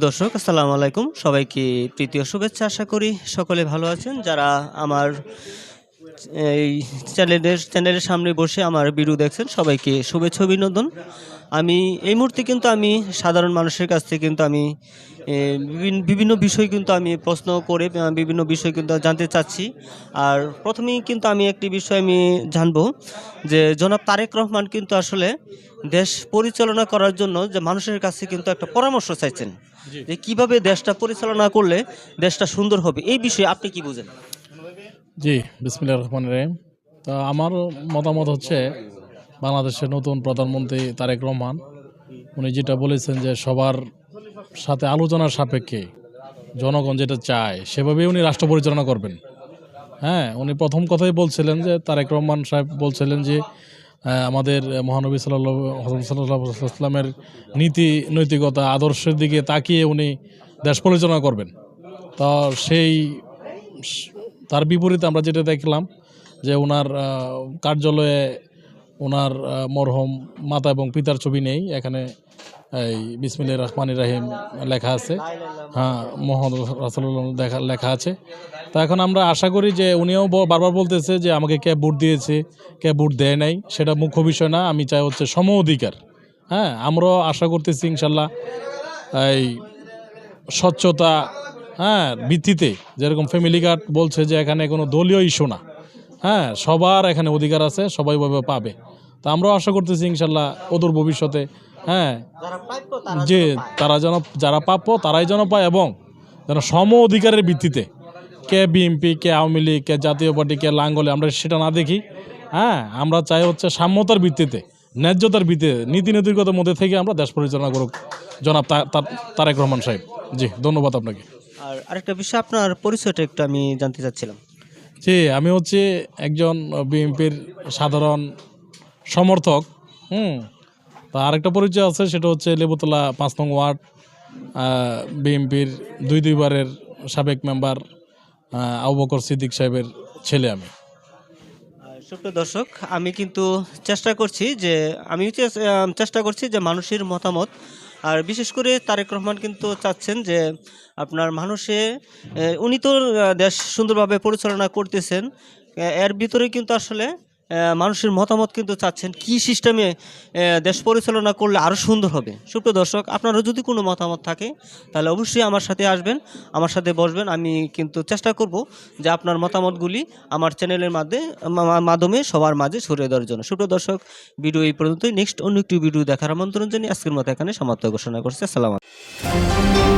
দর্শক আসসালামু আলাইকুম, সবাইকে প্রীতি ও শুভেচ্ছা। আশা করি সকলে ভালো আছেন। যারা আমার এই চ্যানেলের সামনে বসে আমার ভিডিও দেখছেন, সবাইকে শুভেচ্ছা অভিনন্দন। আমি এই মুহূর্তে কিন্তু আমি সাধারণ মানুষের কাছ থেকে কিন্তু আমি বিভিন্ন বিষয় কিন্তু আমি প্রশ্ন করে বিভিন্ন বিষয় কিন্তু জানতে চাচ্ছি। আর প্রথমেই কিন্তু আমি একটি বিষয় আমি জানবো যে জনাব তারেক রহমান কিন্তু আসলে দেশ পরিচালনা করার জন্য যে মানুষের কাছে কিন্তু একটা পরামর্শ চাইছেন জি, যে কিভাবে দেশটা পরিচালনা করলে দেশটা সুন্দর হবে। এই বিষয়ে আপনি কি বুঝেন? জি, বিসমিল্লাহির রহমানির রহিম। তো আমার মতামত হচ্ছে বাংলাদেশের নতুন প্রধানমন্ত্রী তারেক রহমান উনি যেটা বলেছেন যে সবার সাথে আলোচনার সাপেক্ষে জনগণ যেটা চায় সেভাবেই উনি রাষ্ট্র পরিচালনা করবেন। হ্যাঁ, উনি প্রথম কথাই বলছিলেন যে তারেক রহমান সাহেব বলছিলেন যে আমাদের মহানবী সাল্লামের নীতি নৈতিকতা আদর্শের দিকে তাকিয়ে উনি দেশ পরিচালনা করবেন। তো সেই তার বিপরীতে আমরা যেটা দেখলাম যে ওনার কার্যালয়ে ওনার মরহুম মাতা এবং পিতার ছবি নেই, এখানে এই বিসমিল্লাহির রহমানির রহিম লেখা আছে। হ্যাঁ, মোহাম্মদ রাসূলুল্লাহ লেখা আছে। তো এখন আমরা আশা করি যে উনিও বারবার বলতেছে যে আমাকে কে ভোট দিয়েছে, কে ভোট দেয় নাই, সেটা মুখ্য বিষয় না। আমি চাই হচ্ছে সম অধিকার। হ্যাঁ, আমরাও আশা করতেছি ইনশাল্লাহ এই স্বচ্ছতা, হ্যাঁ, ভিত্তিতে, যেরকম ফ্যামিলি কার্ড বলছে যে এখানে কোনো দলীয় ইস্যু না। হ্যাঁ, সবার এখানে অধিকার আছে, সবাই ভাবে পাবে। তা আমরাও আশা করতেছি ইনশাল্লাহ অদূর ভবিষ্যতে, হ্যাঁ, যে যারা প্রাপ্য তারাই যেন পায় এবং যেন সম অধিকারের ভিত্তিতে কে বিএনপি, কে আওয়ামী লীগ, কে জাতীয় পার্টি, কে লাঙ্গলে আমরা সেটা না দেখি। হ্যাঁ, আমরা চাই হচ্ছে সাম্যতার ভিত্তিতে, ন্যায্যতার ভিত্তিতে, নীতি নৈতিকতার মধ্যে থেকে আমরা দেশ পরিচালনা করুক জনাব তারেক রহমান সাহেব। জি, ধন্যবাদ আপনাকে। আর আরেকটা বিষয়, আপনার পরিচয়টা একটু আমি জানতে চাচ্ছিলাম। জি, আমি হচ্ছে একজন বিএনপির সাধারণ সমর্থক। হুম, তা আরেকটা পরিচয় আছে, সেটা হচ্ছে লেবুতলা ৫ নং ওয়ার্ড বিএনপির দুইবারের সাবেক মেম্বার আবু বকর সিদ্দিক সাহেবের ছেলে আমি। সুপ্রিয় দর্শক, আমি কিন্তু চেষ্টা করছি যে মানুষের মতামত, আর বিশেষ করে তারেক রহমান কিন্তু চাচ্ছেন যে আপনার উনি তো দেশ সুন্দরভাবে পরিচালনা করতেছেন। এর ভিতরে কিন্তু আসলে মানুষের মতামত কিন্তু চাচ্ছেন কি সিস্টেমে দেশ পরিচালনা করলে আরও সুন্দর হবে। সুপ্রিয় দর্শক, আপনারও যদি কোনো মতামত থাকে তাহলে অবশ্যই আমার সাথে আসবেন, আমার সাথে বসবেন। আমি কিন্তু চেষ্টা করব যে আপনার মতামতগুলি আমার চ্যানেলের মাধ্যমে সবার মাঝে ছড়িয়ে দেওয়ার জন্য। সুপ্রিয় দর্শক, ভিডিও এই পর্যন্তই। নেক্সট অন্য একটি ভিডিও দেখার আমন্ত্রণ জানিয়ে আজকের মতো এখানে সমাপ্ত ঘোষণা করছি। আসসালামু আলাইকুম।